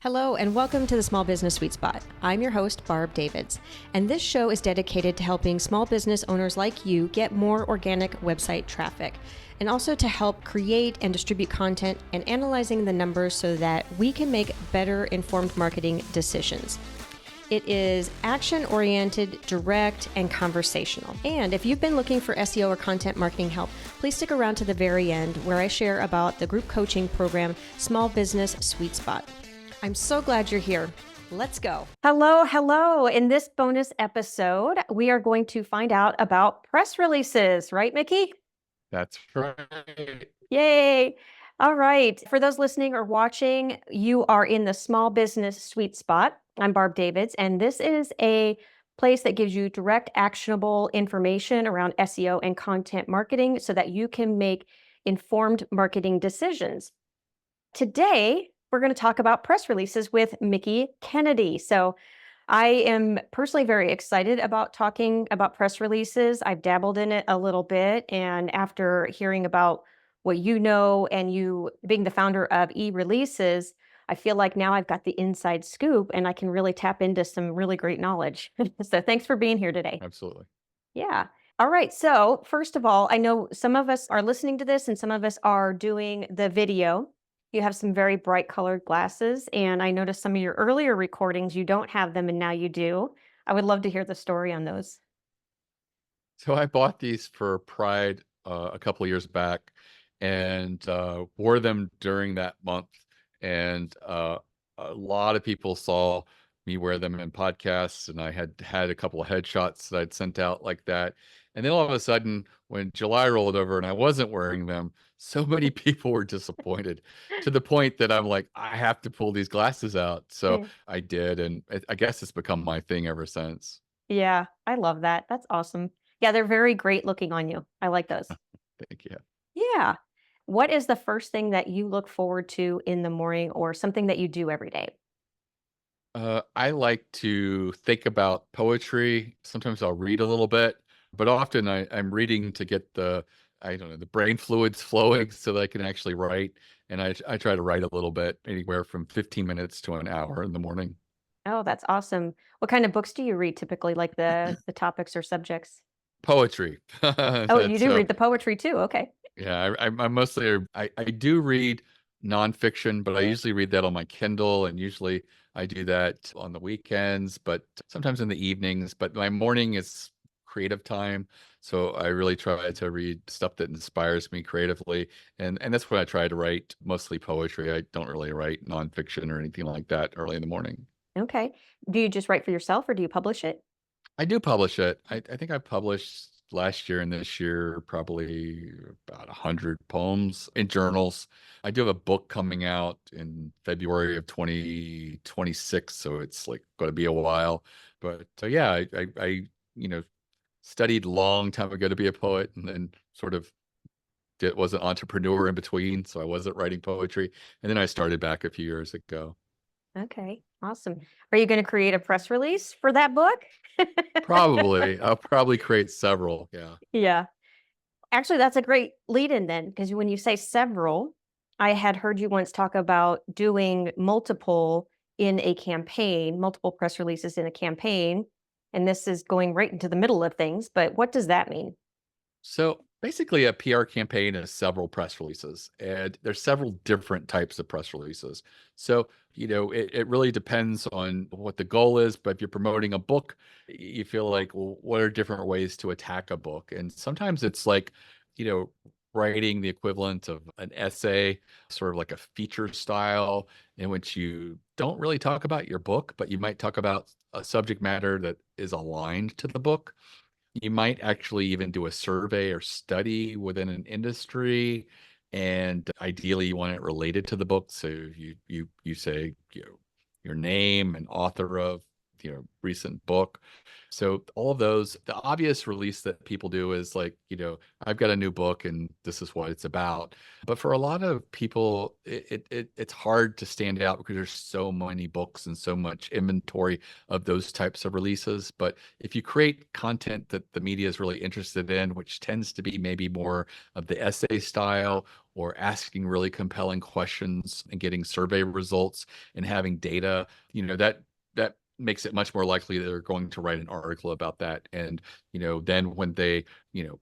Hello, and welcome to the Small Business Sweet Spot. I'm your host, Barb Davids, and this show is dedicated to helping small business owners like you get more organic website traffic, and also to help create and distribute content and analyzing the numbers so that we can make better informed marketing decisions. It is action-oriented, direct, and conversational. And if you've been looking for SEO or content marketing help, please stick around to the very end where I share about the group coaching program, Small Business Sweet Spot. I'm so glad you're here. Let's go. Hello. In this bonus episode, we are going to find out about press releases, right, Mickie? That's right. Yay. All right. For those listening or watching, you are in the Small Business Sweet Spot. I'm Barb Davids, and this is a place that gives you direct, actionable information around SEO and content marketing so that you can make informed marketing decisions. Today, we're going to talk about press releases with Mickie Kennedy. So I am personally very excited about talking about press releases. I've dabbled in it a little bit, and after hearing about what you know and you being the founder of eReleases, I feel like now I've got the inside scoop and I can really tap into some really great knowledge. So thanks for being here today. Absolutely. Yeah. All right. So first of all, I know some of us are listening to this and some of us are doing the video. You have some very bright colored glasses, and I noticed some of your earlier recordings, you don't have them and now you do. I would love to hear the story on those. So I bought these for Pride a couple of years back and wore them during that month. And a lot of people saw me wear them in podcasts, and I had a couple of headshots that I'd sent out like that. And then all of a sudden, when July rolled over and I wasn't wearing them, so many people were disappointed to the point that I'm like, I have to pull these glasses out. So Yeah. I did, and I guess it's become my thing ever since. Yeah, I love that. That's awesome. Yeah, they're very great looking on you. I like those. Thank you. Yeah. What is the first thing that you look forward to in the morning or something that you do every day? I like to think about poetry. Sometimes I'll read a little bit, but often I'm reading to get I don't know, the brain fluids flowing so that I can actually write. And I try to write a little bit, anywhere from 15 minutes to an hour in the morning. Oh, that's awesome. What kind of books do you read typically, like the topics or subjects? Poetry. Oh, you do So read the poetry too. Okay. yeah, I'm mostly, I do read nonfiction, but I usually read that on my Kindle, and usually I do that on the weekends, but sometimes in the evenings. But my morning is creative time, so I really try to read stuff that inspires me creatively, and that's what I try to write, mostly poetry. I don't really write nonfiction or anything like that early in the morning. Okay. Do you just write for yourself or do you publish it? I do publish it. I think I published last year and this year probably about 100 poems in journals. I do have a book coming out in February of 2026, so it's like going to be a while. But yeah, I studied a long time ago to be a poet, and then sort of was an entrepreneur in between, so I wasn't writing poetry. And then I started back a few years ago. Okay. Awesome. Are you going to create a press release for that book? Probably. I'll probably create several. Yeah. Yeah. Actually, that's a great lead in then, because when you say several, I had heard you once talk about doing multiple in a campaign, multiple press releases in a campaign. And this is going right into the middle of things. But what does that mean? So basically, a PR campaign is several press releases, and there's several different types of press releases. So, it really depends on what the goal is. But if you're promoting a book, you feel like, well, what are different ways to attack a book? And sometimes it's like, you know, writing the equivalent of an essay, sort of like a feature style, in which you don't really talk about your book, but you might talk about a subject matter that is aligned to the book. You might actually even do a survey or study within an industry, and ideally you want it related to the book. So you say, your name and author of recent book. So all of those, the obvious release that people do is like, I've got a new book and this is what it's about. But for a lot of people, it's hard to stand out because there's so many books and so much inventory of those types of releases. But if you create content that the media is really interested in, which tends to be maybe more of the essay style or asking really compelling questions and getting survey results and having data, that makes it much more likely that they're going to write an article about that. And, then when they,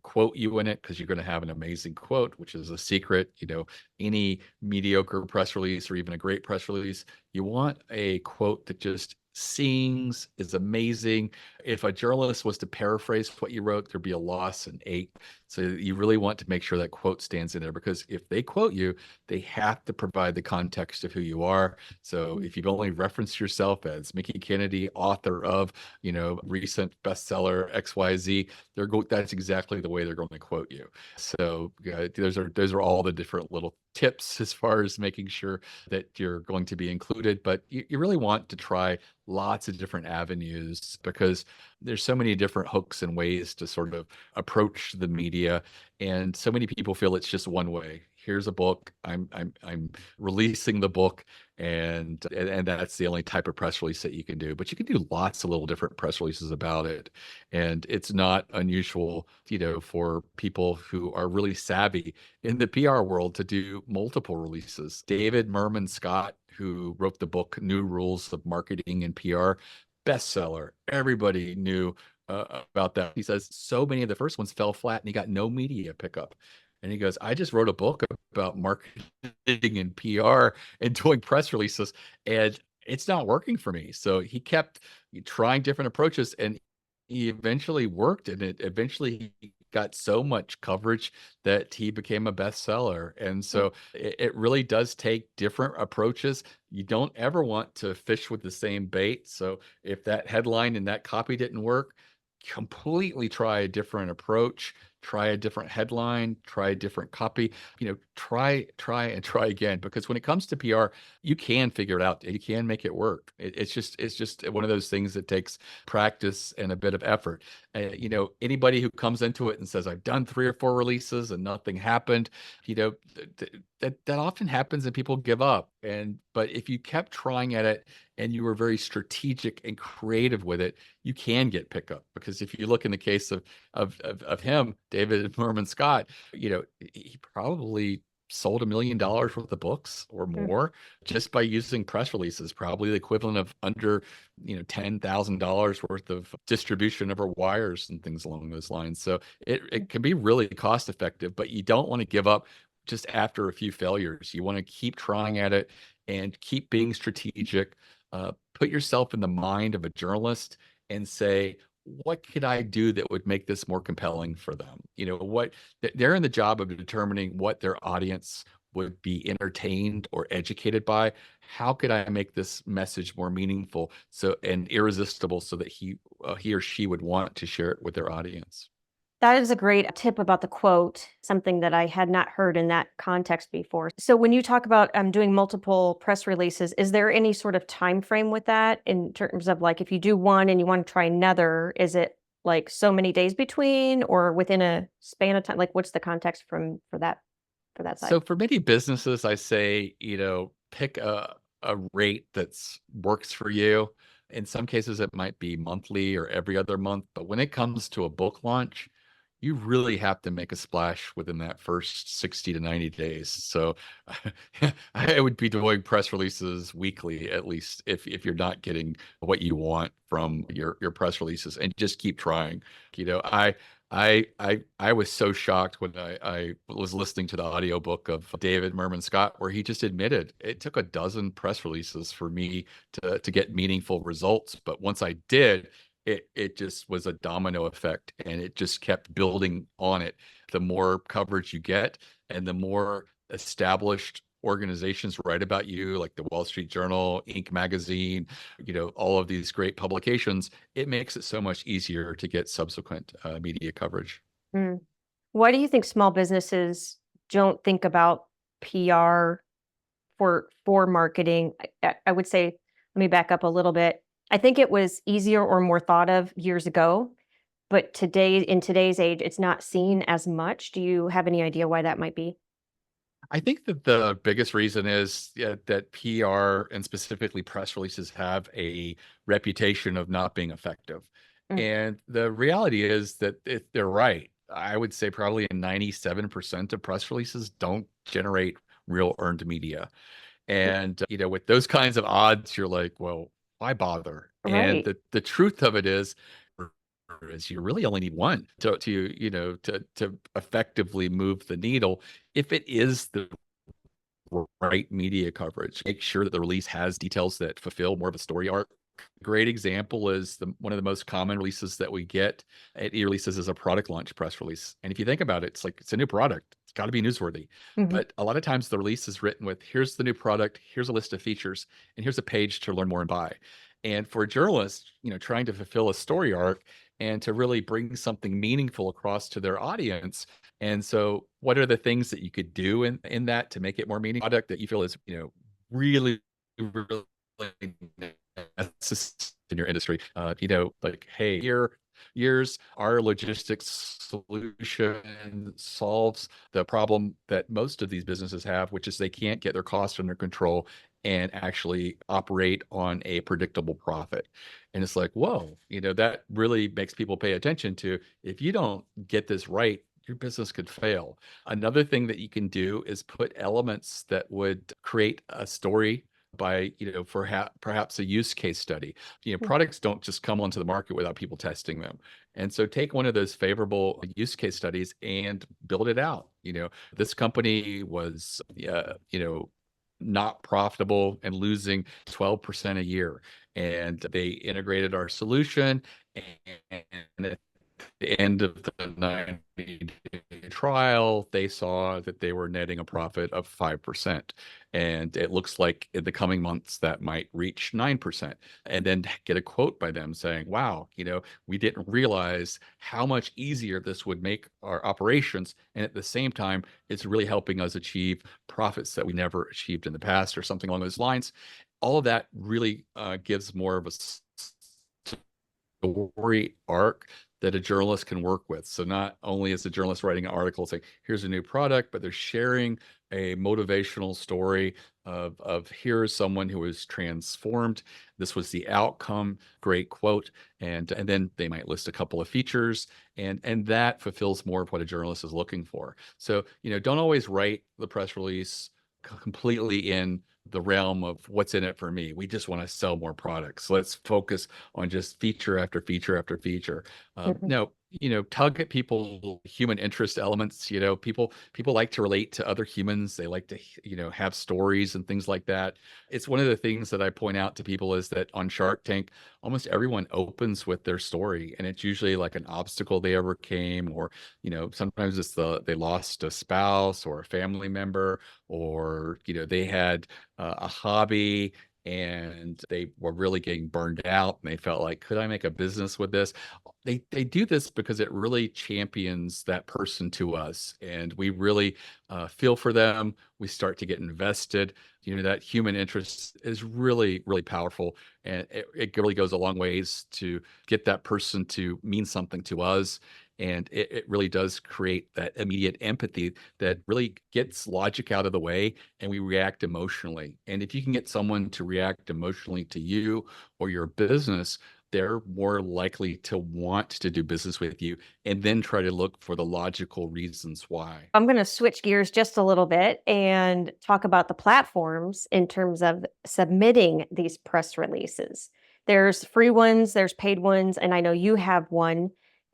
quote you in it, because you're going to have an amazing quote, which is a secret, any mediocre press release or even a great press release, you want a quote that just sings, is amazing. If a journalist was to paraphrase what you wrote, there'd be a loss in 8. So you really want to make sure that quote stands in there, because if they quote you, they have to provide the context of who you are. So if you've only referenced yourself as Mickie Kennedy, author of, recent bestseller XYZ, that's exactly the way they're going to quote you. So those are all the different little tips as far as making sure that you're going to be included. But you really want to try lots of different avenues, because there's so many different hooks and ways to sort of approach the media, and so many people feel it's just one way. Here's a book, I'm releasing the book, and that's the only type of press release that you can do. But you can do lots of little different press releases about it, and it's not unusual, for people who are really savvy in the PR world to do multiple releases. David Merman Scott, who wrote the book New Rules of Marketing and PR, bestseller. Everybody knew about that. He says so many of the first ones fell flat and he got no media pickup. And he goes, I just wrote a book about marketing and PR and doing press releases, and it's not working for me. So he kept trying different approaches, and he eventually worked, and eventually he got so much coverage that he became a bestseller. And so it really does take different approaches. You don't ever want to fish with the same bait. So if that headline and that copy didn't work, completely try a different approach, try a different headline, try a different copy, try and try again. Because when it comes to PR, you can figure it out. You can make it work. It's just one of those things that takes practice and a bit of effort. Anybody who comes into it and says, I've done 3 or 4 releases and nothing happened, that often happens and people give up. But if you kept trying at it and you were very strategic and creative with it, you can get pickup. Because if you look in the case of him, David Merman Scott, he probably sold $1 million worth of books or more just by using press releases, probably the equivalent of under, $10,000 worth of distribution over wires and things along those lines. So it can be really cost effective, but you don't want to give up just after a few failures. You want to keep trying at it and keep being strategic. Put yourself in the mind of a journalist and say, what could I do that would make this more compelling for them? They're in the job of determining what their audience would be entertained or educated by. How could I make this message more meaningful and irresistible so that he or she would want to share it with their audience? That is a great tip about the quote, something that I had not heard in that context before. So when you talk about doing multiple press releases, is there any sort of time frame with that in terms of, like, if you do one and you want to try another, is it like so many days between or within a span of time? Like, what's the context for that side? So for many businesses, I say, pick a rate that's works for you. In some cases, it might be monthly or every other month. But when it comes to a book launch, you really have to make a splash within that first 60 to 90 days. So I would be doing press releases weekly, at least, if you're not getting what you want from your press releases, and just keep trying. I was so shocked when I was listening to the audiobook of David Merman Scott, where he just admitted it took a dozen press releases for me to get meaningful results. But once I did, it just was a domino effect, and it just kept building on it. The more coverage you get and the more established organizations write about you, like the Wall Street Journal, Inc. magazine, all of these great publications, it makes it so much easier to get subsequent media coverage. Why do you think small businesses don't think about PR for marketing? I would say, let me back up a little bit. I think it was easier or more thought of years ago, but in today's age, it's not seen as much. Do you have any idea why that might be? I think that the biggest reason is, yeah, that PR and specifically press releases have a reputation of not being effective. Mm, And the reality is that if they're right, I would say probably 97% of press releases don't generate real earned media. And, with those kinds of odds, you're like, well, why bother? And right. the truth of it is you really only need one to effectively move the needle. If it is the right media coverage, make sure that the release has details that fulfill more of a story arc. Great example is one of the most common releases that we get at eReleases is a product launch press release. And if you think about it, it's like it's a new product. It's got to be newsworthy. Mhm. But a lot of times the release is written with here's the new product, here's a list of features, and here's a page to learn more and buy. And for a journalist, trying to fulfill a story arc and to really bring something meaningful across to their audience. And so what are the things that you could do in that to make it more meaningful? Product that you feel is, really, really in your industry. Like, hey, years our logistics solution solves the problem that most of these businesses have, which is they can't get their costs under control and actually operate on a predictable profit. And it's like, whoa, that really makes people pay attention to, if you don't get this right, your business could fail. Another thing that you can do is put elements that would create a story by, for perhaps a use case study. Products don't just come onto the market without people testing them. And so take one of those favorable use case studies and build it out. This company was, not profitable and losing 12% a year. And they integrated our solution, and at the end of the 90-day trial, they saw that they were netting a profit of 5%. And it looks like in the coming months that might reach 9%. And then get a quote by them saying, wow, we didn't realize how much easier this would make our operations. And at the same time, it's really helping us achieve profits that we never achieved in the past, or something along those lines. All of that really gives more of a story arc that a journalist can work with. So not only is the journalist writing an article saying, here's a new product, but they're sharing a motivational story of here's someone who was transformed. This was the outcome, great quote. And then they might list a couple of features, and that fulfills more of what a journalist is looking for. So, don't always write the press release completely in the realm of what's in it for me. We just want to sell more products. Let's focus on just feature after feature after feature. Mhm. No, tug at people human interest elements. People like to relate to other humans. They like to, have stories and things like that. It's one of the things that I point out to people is that on Shark Tank, almost everyone opens with their story, and it's usually like an obstacle they overcame, or sometimes it's they lost a spouse or a family member, or they had a hobby and they were really getting burned out, and they felt like, could I make a business with this? They do this because it really champions that person to us, and we really feel for them. We start to get invested. That human interest is really, really powerful, and it really goes a long ways to get that person to mean something to us. And it really does create that immediate empathy that really gets logic out of the way, and we react emotionally. And if you can get someone to react emotionally to you or your business, they're more likely to want to do business with you, and then try to look for the logical reasons why. I'm going to switch gears just a little bit and talk about the platforms in terms of submitting these press releases. There's free ones, there's paid ones, and I know you have one.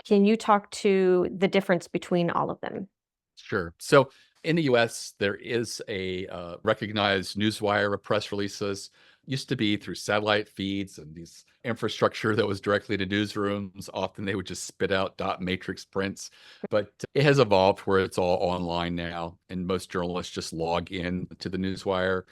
Can you talk to the difference between all of them? Sure. So in the US, there is a recognized newswire of press releases. Used to be through satellite feeds and these infrastructure that was directly to newsrooms. Often they would just spit out dot matrix prints, but it has evolved where it's all online now, and most journalists just log in to the newswire.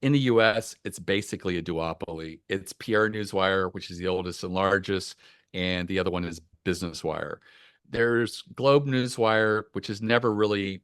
In the US, it's basically a duopoly. It's PR Newswire, which is the oldest and largest, and the other one is Business Wire. There's Globe Newswire, which has never really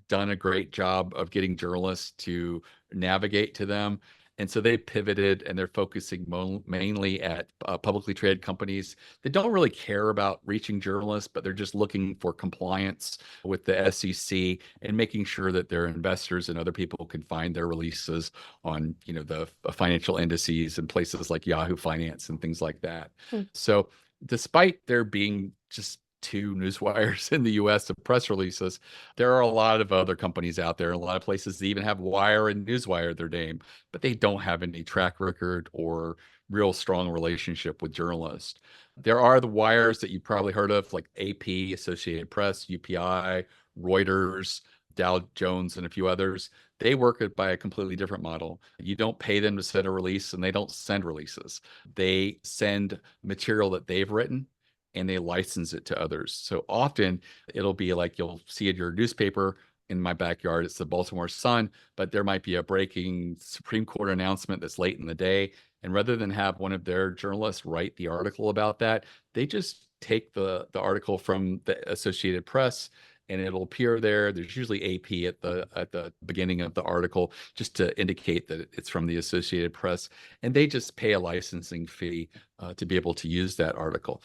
done a great job of getting journalists to navigate to them. And so they pivoted and they're focusing mainly at publicly traded companies that don't really care about reaching journalists, but they're just looking for compliance with the SEC and making sure that their investors and other people can find their releases on, the financial indices and places like Yahoo Finance and things like that. Hmm. So despite there being just two newswires in the US of press releases, there are a lot of other companies out there, a lot of places that even have Wire and Newswire their name, but they don't have any track record or real strong relationship with journalists. There are the wires that you probably heard of, like AP, Associated Press, UPI, Reuters, Dow Jones, and a few others. They work it by a completely different model. You don't pay them to send a release, and they don't send releases. They send material that they've written and they license it to others. So often it'll be like you'll see in your newspaper. In my backyard, it's the Baltimore Sun, but there might be a breaking Supreme Court announcement that's late in the day. And rather than have one of their journalists write the article about that, they just take the article from the Associated Press and it'll appear there. There's usually AP at the beginning of the article just to indicate that it's from the Associated Press. And they just pay a licensing fee to be able to use that article.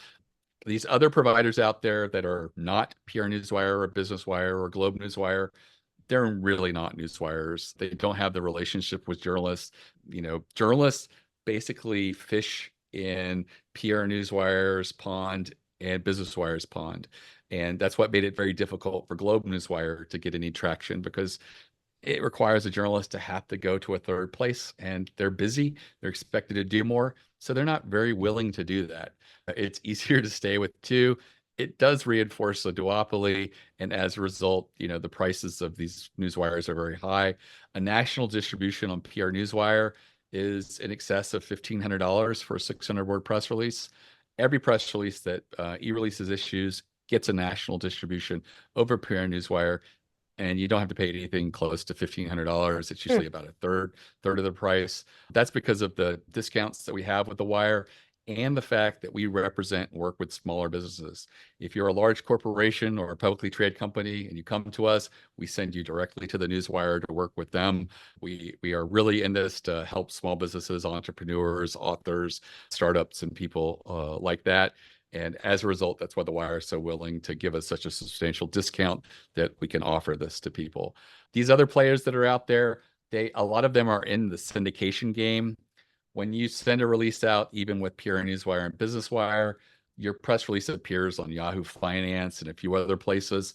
These other providers out there that are not PR Newswire or Business Wire or Globe Newswire, they're really not newswires. They don't have the relationship with journalists. Journalists basically fish in PR Newswire's pond and Business Wire's pond. And that's what made it very difficult for Globe Newswire to get any traction, because it requires a journalist to have to go to a third place, and they're busy. They're expected to do more. So they're not very willing to do that. It's easier to stay with two. It does reinforce a duopoly. And as a result, the prices of these newswires are very high. A national distribution on PR Newswire is in excess of $1,500 for a 600-word press release. Every press release that eReleases issues gets a national distribution over PR Newswire. And you don't have to pay anything close to $1,500. It's usually about a third of the price. That's because of the discounts that we have with the wire and the fact that we represent and work with smaller businesses. If you're a large corporation or a publicly traded company and you come to us, we send you directly to the newswire to work with them. We are really in this to help small businesses, entrepreneurs, authors, startups, and people like that. And as a result, that's why the wire is so willing to give us such a substantial discount that we can offer this to people. These other players that are out there, a lot of them are in the syndication game. When you send a release out, even with PR Newswire and Business Wire, your press release appears on Yahoo Finance and a few other places.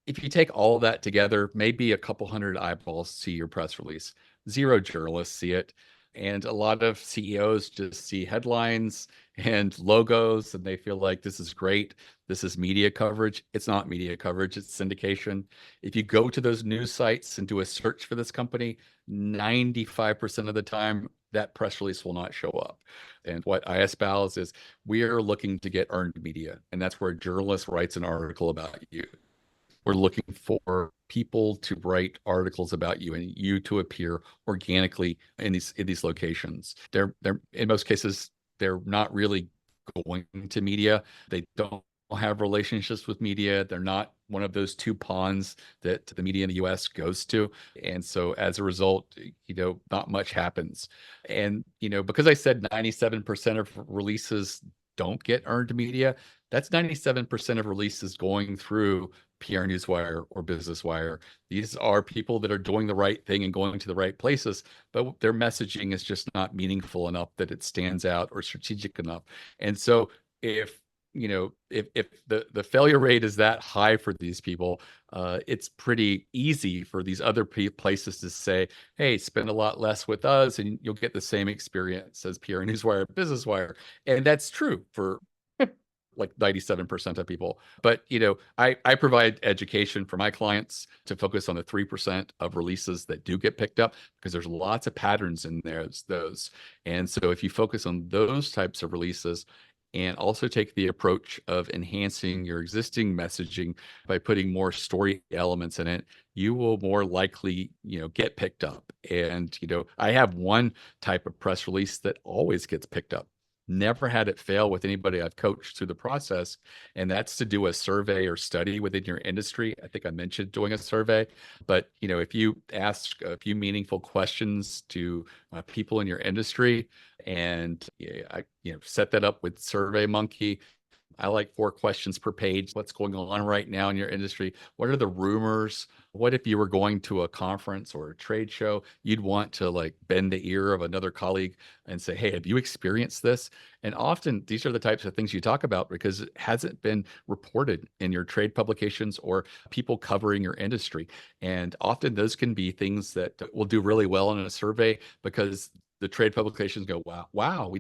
If you take all of that together, maybe a couple hundred eyeballs see your press release. Zero journalists see it. And a lot of CEOs just see headlines and logos and they feel like this is great. This is media coverage. It's not media coverage, it's syndication. If you go to those news sites and do a search for this company, 95% of the time, that press release will not show up. And what I espouse is we are looking to get earned media. And that's where a journalist writes an article about you. We're looking for people to write articles about you and you to appear organically in these locations. They're in most cases, they're not really going to media. They don't have relationships with media. They're not one of those two ponds that the media in the US goes to. And so as a result, not much happens. And, because I said 97% of releases don't get earned media, that's 97% of releases going through PR Newswire or Business Wire. These are people that are doing the right thing and going to the right places, but their messaging is just not meaningful enough that it stands out or strategic enough. And so if the failure rate is that high for these people, it's pretty easy for these other places to say, hey, spend a lot less with us and you'll get the same experience as PR Newswire, Business Wire. And that's true for like 97% of people. But, I provide education for my clients to focus on the 3% of releases that do get picked up, because there's lots of patterns in those. And so if you focus on those types of releases and also take the approach of enhancing your existing messaging by putting more story elements in it, you will more likely, get picked up. And, I have one type of press release that always gets picked up. never had it fail with anybody I've coached through the process. And that's to do a survey or study within your industry. I think I mentioned doing a survey, but if you ask a few meaningful questions to people in your industry, and set that up with SurveyMonkey. I like 4 questions per page. What's going on right now in your industry? What are the rumors? What if you were going to a conference or a trade show? You'd want to like bend the ear of another colleague and say, hey, have you experienced this? And often these are the types of things you talk about because it hasn't been reported in your trade publications or people covering your industry. And often those can be things that will do really well in a survey because the trade publications go, wow, we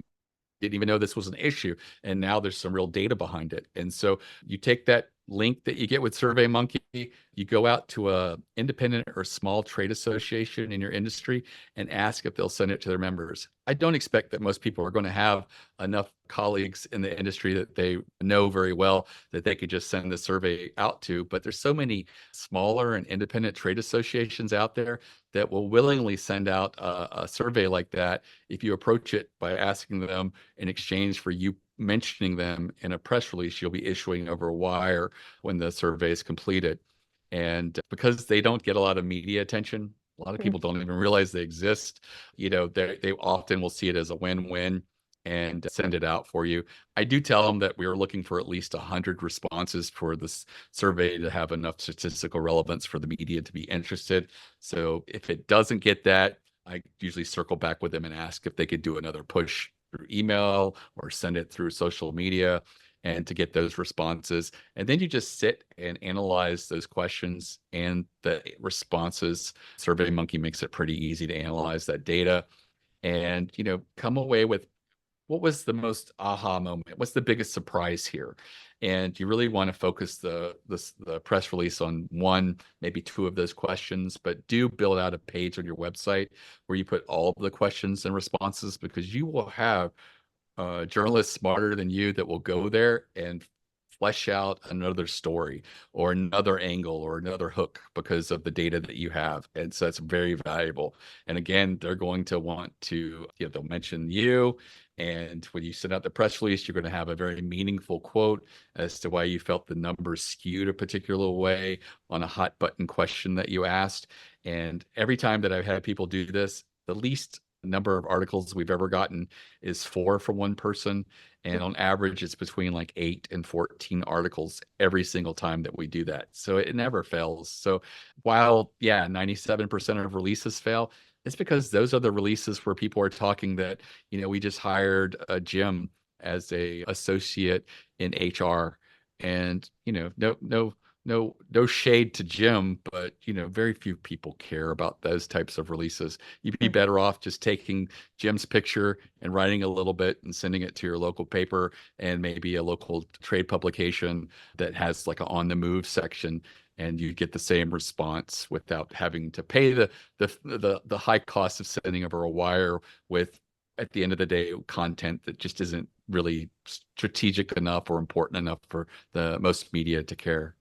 didn't even know this was an issue. And now there's some real data behind it. And so you take that link that you get with SurveyMonkey, you go out to a independent or small trade association in your industry and ask if they'll send it to their members. I don't expect that most people are going to have enough colleagues in the industry that they know very well that they could just send the survey out to. But there's so many smaller and independent trade associations out there that will willingly send out a survey like that if you approach it by asking them in exchange for you mentioning them in a press release you'll be issuing over a wire when the survey is completed. And because they don't get a lot of media attention, a lot of people don't even realize they exist. They often will see it as a win-win and send it out for you. I do tell them that we are looking for at least 100 responses for this survey to have enough statistical relevance for the media to be interested. So if it doesn't get that, I usually circle back with them and ask if they could do another push through email or send it through social media and to get those responses. And then you just sit and analyze those questions and the responses. SurveyMonkey makes it pretty easy to analyze that data and, come away with what was the most aha moment? What's the biggest surprise here? And you really want to focus the press release on one, maybe two of those questions, but do build out a page on your website where you put all of the questions and responses because you will have journalists smarter than you that will go there and flesh out another story or another angle or another hook because of the data that you have. And so it's very valuable. And again, they're going to want to, they'll mention you. And when you send out the press release, you're going to have a very meaningful quote as to why you felt the numbers skewed a particular way on a hot button question that you asked. And every time that I've had people do this, the least number of articles we've ever gotten is 4 from one person. And on average, it's between like 8 and 14 articles every single time that we do that. So it never fails. So while, 97% of releases fail, it's because those are the releases where people are talking that, we just hired a Jim as a associate in HR. And, no shade to Jim, but very few people care about those types of releases. You'd be better off just taking Jim's picture and writing a little bit and sending it to your local paper and maybe a local trade publication that has like an on the move section, and you get the same response without having to pay the high cost of sending over a wire with, at the end of the day, content that just isn't really strategic enough or important enough for the most media to care.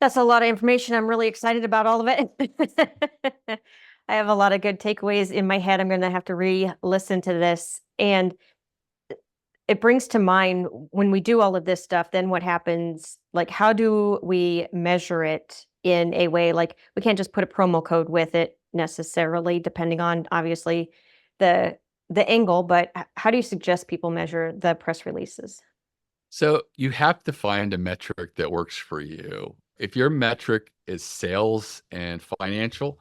That's a lot of information. I'm really excited about all of it. I have a lot of good takeaways in my head. I'm going to have to re-listen to this. And it brings to mind when we do all of this stuff, then what happens? Like, how do we measure it in a way? Like, we can't just put a promo code with it necessarily, depending on obviously the angle, but how do you suggest people measure the press releases? So you have to find a metric that works for you. If your metric is sales and financial,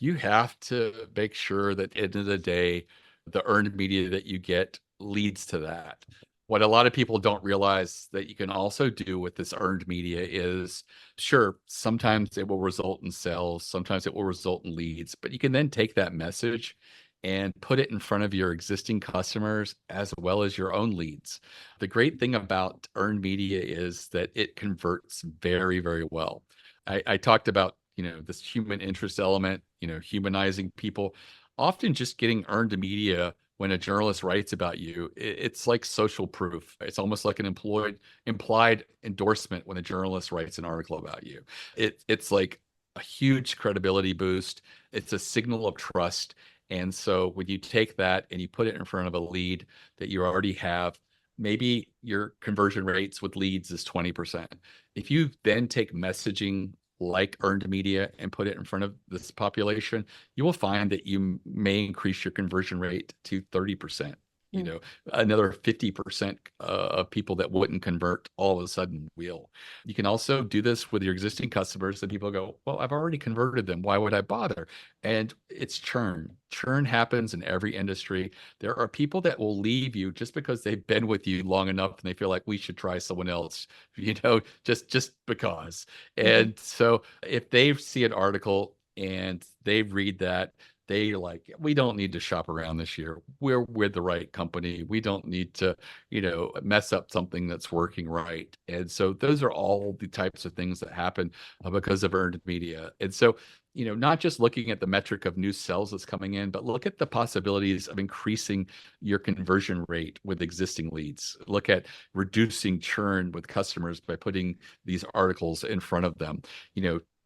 you have to make sure that at the end of the day, the earned media that you get leads to that. What a lot of people don't realize that you can also do with this earned media is, sure, sometimes it will result in sales, sometimes it will result in leads, but you can then take that message and put it in front of your existing customers as well as your own leads. The great thing about earned media is that it converts very, very well. I talked about, this human interest element, humanizing people. Often just getting earned media when a journalist writes about you, it's like social proof. It's almost like an implied endorsement when a journalist writes an article about you. It's like a huge credibility boost. It's a signal of trust. And so when you take that and you put it in front of a lead that you already have, maybe your conversion rates with leads is 20%. If you then take messaging like earned media and put it in front of this population, you will find that you may increase your conversion rate to 30%. You Mm. know, another 50% of people that wouldn't convert all of a sudden will. You can also do this with your existing customers that people go, well, I've already converted them. Why would I bother? And it's churn. Churn happens in every industry. There are people that will leave you just because they've been with you long enough and they feel like we should try someone else, just because. Mhm. And so if they see an article and they read that, they like, we don't need to shop around this year. We're with the right company. We don't need to, mess up something that's working right. And so those are all the types of things that happen because of earned media. And so, not just looking at the metric of new sales that's coming in, but look at the possibilities of increasing your conversion rate with existing leads. Look at reducing churn with customers by putting these articles in front of them.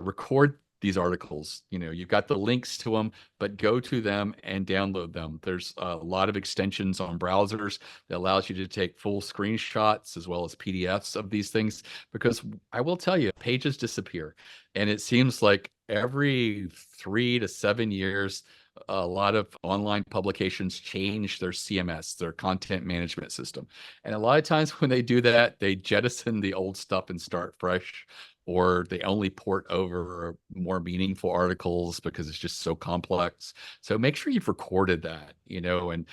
Record these articles. You've got the links to them, but go to them and download them. There's a lot of extensions on browsers that allows you to take full screenshots as well as PDFs of these things, because I will tell you, pages disappear. And it seems like every 3 to 7 years, a lot of online publications change their CMS, their content management system. And a lot of times when they do that, they jettison the old stuff and start fresh, or they only port over more meaningful articles because it's just so complex. So make sure you've recorded that, and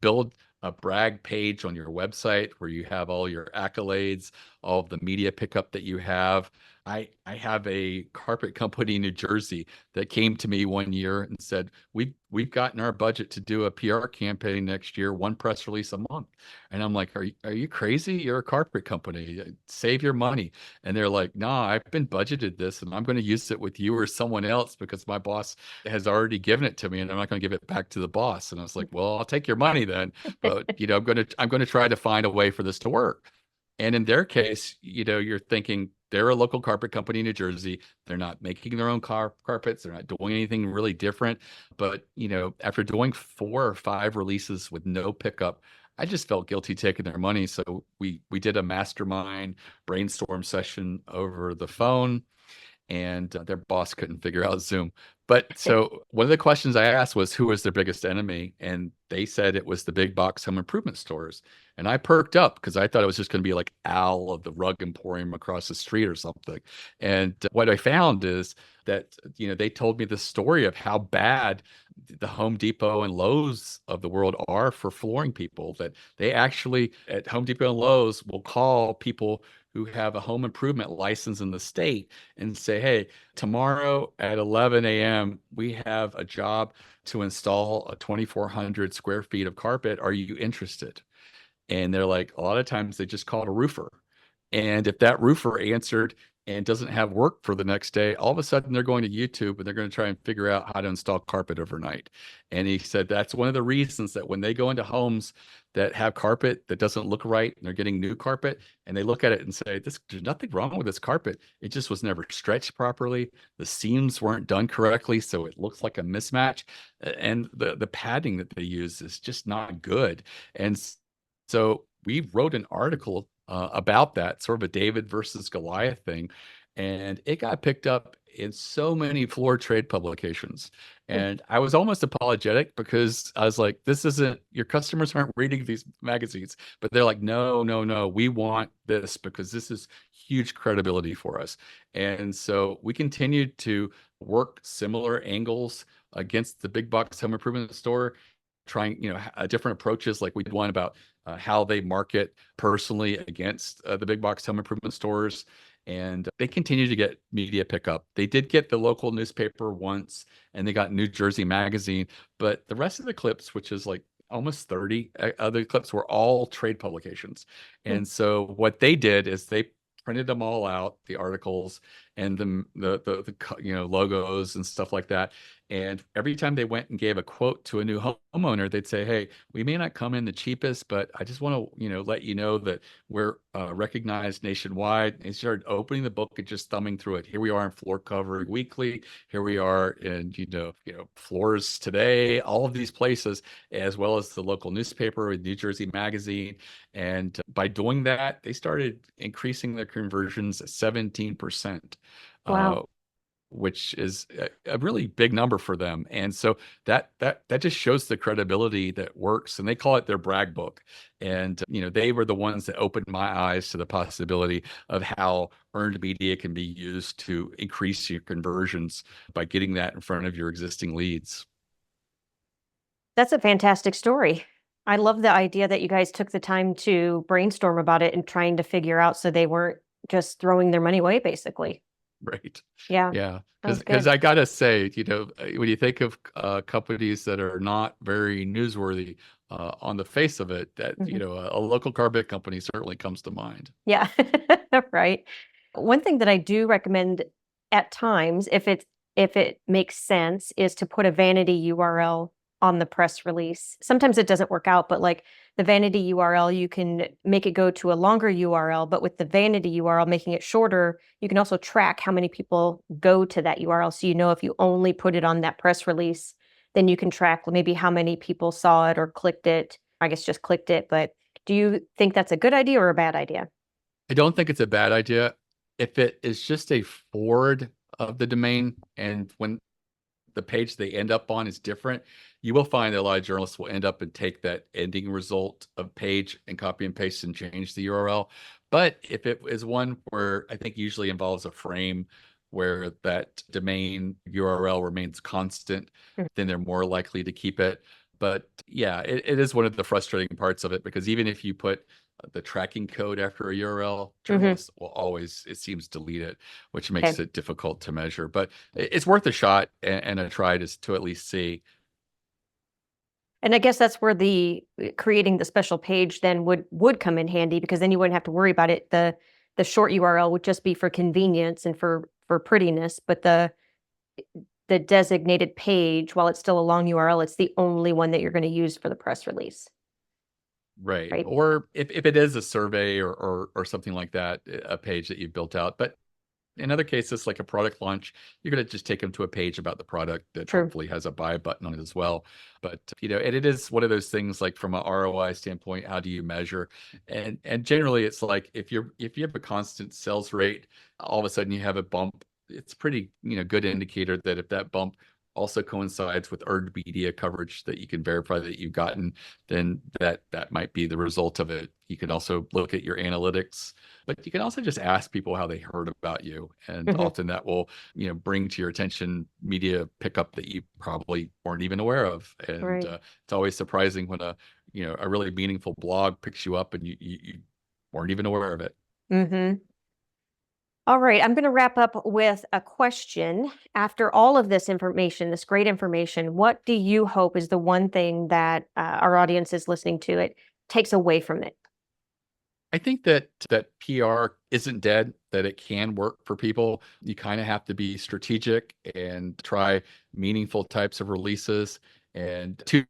build a brag page on your website where you have all your accolades, all of the media pickup that you have. I have a carpet company in New Jersey that came to me one year and said, we've gotten our budget to do a PR campaign next year, one press release a month. And I'm like, are you crazy? You're a carpet company. Save your money. And they're like, nah, I've been budgeted this and I'm going to use it with you or someone else because my boss has already given it to me and I'm not going to give it back to the boss. And I was like, well, I'll take your money then. But I'm going to try to find a way for this to work. And in their case, you're thinking they're a local carpet company in New Jersey. They're not making their own carpets. They're not doing anything really different. But, after doing 4 or 5 releases with no pickup, I just felt guilty taking their money. So we did a mastermind brainstorm session over the phone, and their boss couldn't figure out Zoom. But so one of the questions I asked was, who was their biggest enemy? And they said it was the big box home improvement stores. And I perked up because I thought it was just going to be like Al of the Rug Emporium across the street or something. And what I found is that, they told me the story of how bad the Home Depot and Lowe's of the world are for flooring people, that they actually at Home Depot and Lowe's will call people who have a home improvement license in the state and say, hey, tomorrow at 11 a.m., we have a job to install a 2,400 square feet of carpet. Are you interested? And they're like, a lot of times they just called a roofer. And if that roofer answered and doesn't have work for the next day, all of a sudden they're going to YouTube and they're going to try and figure out how to install carpet overnight. And he said that's one of the reasons that when they go into homes that have carpet that doesn't look right and they're getting new carpet and they look at it and say, there's nothing wrong with this carpet. It just was never stretched properly. The seams weren't done correctly. So it looks like a mismatch. And the padding that they use is just not good. And so we wrote an article about that, sort of a David versus Goliath thing, and it got picked up in so many floor trade publications. And I was almost apologetic because I was like, this isn't, your customers aren't reading these magazines, but they're like, no, no, no, we want this because this is huge credibility for us. And so we continued to work similar angles against the big box home improvement store, trying, different approaches. Like we did one about how they market personally against the big box home improvement stores. And they continue to get media pickup. They did get the local newspaper once, and they got New Jersey Magazine. But the rest of the clips, which is like almost 30 other clips, were all trade publications. And so what they did is they printed them all out, the articles, and logos and stuff like that. And every time they went and gave a quote to a new homeowner, they'd say, "Hey, we may not come in the cheapest, but I just want to, let you know that we're recognized nationwide." And they started opening the book and just thumbing through it. Here we are in Floor Covering Weekly. Here we are in, Floors Today. All of these places, as well as the local newspaper, New Jersey Magazine. And by doing that, they started increasing their conversions 17%. Wow. Which is a really big number for them. And so that just shows the credibility that works. And they call it their brag book. And they were the ones that opened my eyes to the possibility of how earned media can be used to increase your conversions by getting that in front of your existing leads. That's a fantastic story. I love the idea that you guys took the time to brainstorm about it and trying to figure out so they weren't just throwing their money away, basically. Right. Yeah, Yeah. that was Because good. I gotta say, when you think of companies that are not very newsworthy on the face of it, that Mhm. a local carpet company certainly comes to mind. Yeah, right. One thing that I do recommend at times, if it makes sense, is to put a vanity URL on the press release. Sometimes it doesn't work out, but like the vanity URL, you can make it go to a longer URL, but with the vanity URL making it shorter, you can also track how many people go to that URL. So you know if you only put it on that press release, then you can track maybe how many people saw it or clicked it. I guess just clicked it, but do you think that's a good idea or a bad idea? I don't think it's a bad idea if it is just a forward of the domain, and when the page they end up on is different, you will find that a lot of journalists will end up and take that ending result of page and copy and paste and change the URL. But if it is one where I think usually involves a frame where that domain URL remains constant, Mhm. then they're more likely to keep it. But yeah, it is one of the frustrating parts of it, because even if you put the tracking code after a URL, Mhm. journalists will always, it seems, delete it, which makes Okay. it difficult to measure. But it's worth a shot and a try to at least see. And I guess that's where the creating the special page then would come in handy because then you wouldn't have to worry about it. The short URL would just be for convenience and for prettiness, but the designated page, while it's still a long URL, it's the only one that you're going to use for the press release, Right. right? Or if it is a survey or something like that, a page that you've built out. But in other cases, like a product launch, you're going to just take them to a page about the product that True. hopefully has a buy button on it as well. But and it is one of those things, like from an ROI standpoint, how do you measure? And generally, it's like if you have a constant sales rate, all of a sudden you have a bump. It's pretty good indicator that if that bump also coincides with earned media coverage that you can verify that you've gotten, then that might be the result of it. You can also look at your analytics, but you can also just ask people how they heard about you. And Hmm. often that will, bring to your attention media pickup that you probably weren't even aware of. And Right. it's always surprising when a really meaningful blog picks you up and you weren't even aware of it. Hmm. All right, I'm going to wrap up with a question. After all of this information, this great information, what do you hope is the one thing that our audience is listening to it takes away from it? I think that PR isn't dead, that it can work for people. You kind of have to be strategic and try meaningful types of releases. And to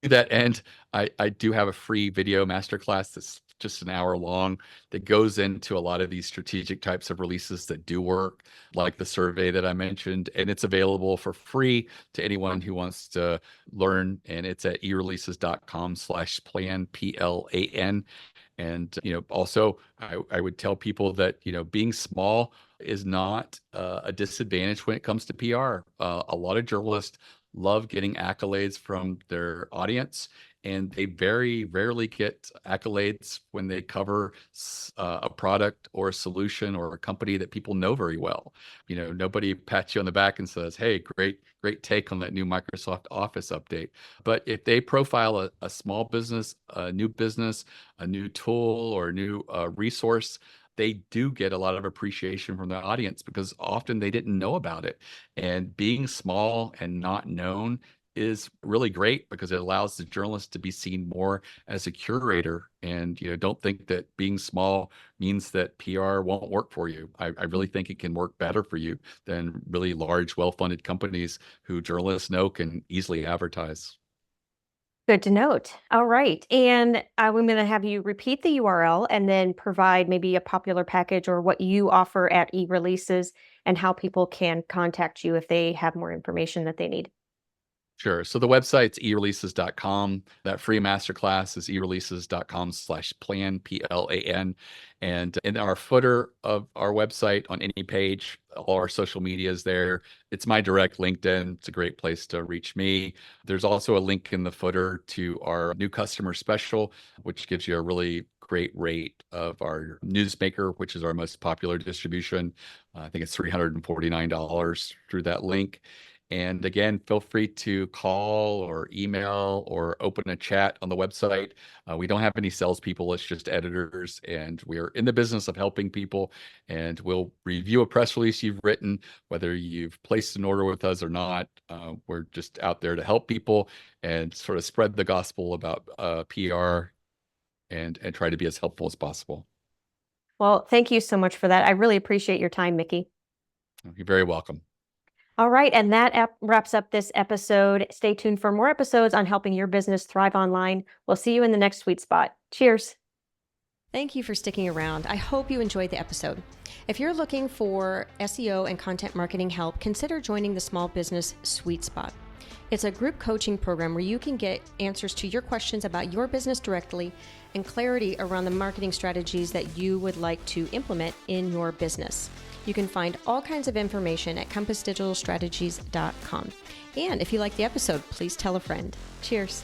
that end, I do have a free video masterclass that's just an hour long that goes into a lot of these strategic types of releases that do work, like the survey that I mentioned. And it's available for free to anyone who wants to learn. And it's at eReleases.com/plan, PLAN. And also I would tell people that being small is not a disadvantage when it comes to PR. A lot of journalists love getting accolades from their audience, and they very rarely get accolades when they cover a product or a solution or a company that people know very well. Nobody pats you on the back and says, "Hey, great take on that new Microsoft Office update." But if they profile a small business, a new business, a new tool or a new resource, they do get a lot of appreciation from the audience because often they didn't know about it. And being small and not known is really great because it allows the journalist to be seen more as a curator. And, don't think that being small means that PR won't work for you. I really think it can work better for you than really large, well-funded companies who journalists know can easily advertise. Good to note. All right. And I'm going to have you repeat the URL and then provide maybe a popular package or what you offer at eReleases and how people can contact you if they have more information that they need. Sure. So the website's eReleases.com. That free masterclass is eReleases.com/plan, PLAN. And in our footer of our website on any page, all our social media is there. It's my direct LinkedIn. It's a great place to reach me. There's also a link in the footer to our new customer special, which gives you a really great rate of our newsmaker, which is our most popular distribution. I think it's $349 through that link. And again, feel free to call or email or open a chat on the website. We don't have any salespeople, it's just editors, and we're in the business of helping people. And we'll review a press release you've written, whether you've placed an order with us or not. We're just out there to help people and sort of spread the gospel about PR and try to be as helpful as possible. Well, thank you so much for that. I really appreciate your time, Mickie. You're very welcome. All right. And that wraps up this episode. Stay tuned for more episodes on helping your business thrive online. We'll see you in the next sweet spot. Cheers. Thank you for sticking around. I hope you enjoyed the episode. If you're looking for SEO and content marketing help, consider joining the Small Business Sweet Spot. It's a group coaching program where you can get answers to your questions about your business directly and clarity around the marketing strategies that you would like to implement in your business. You can find all kinds of information at compassdigitalstrategies.com. And if you like the episode, please tell a friend. Cheers.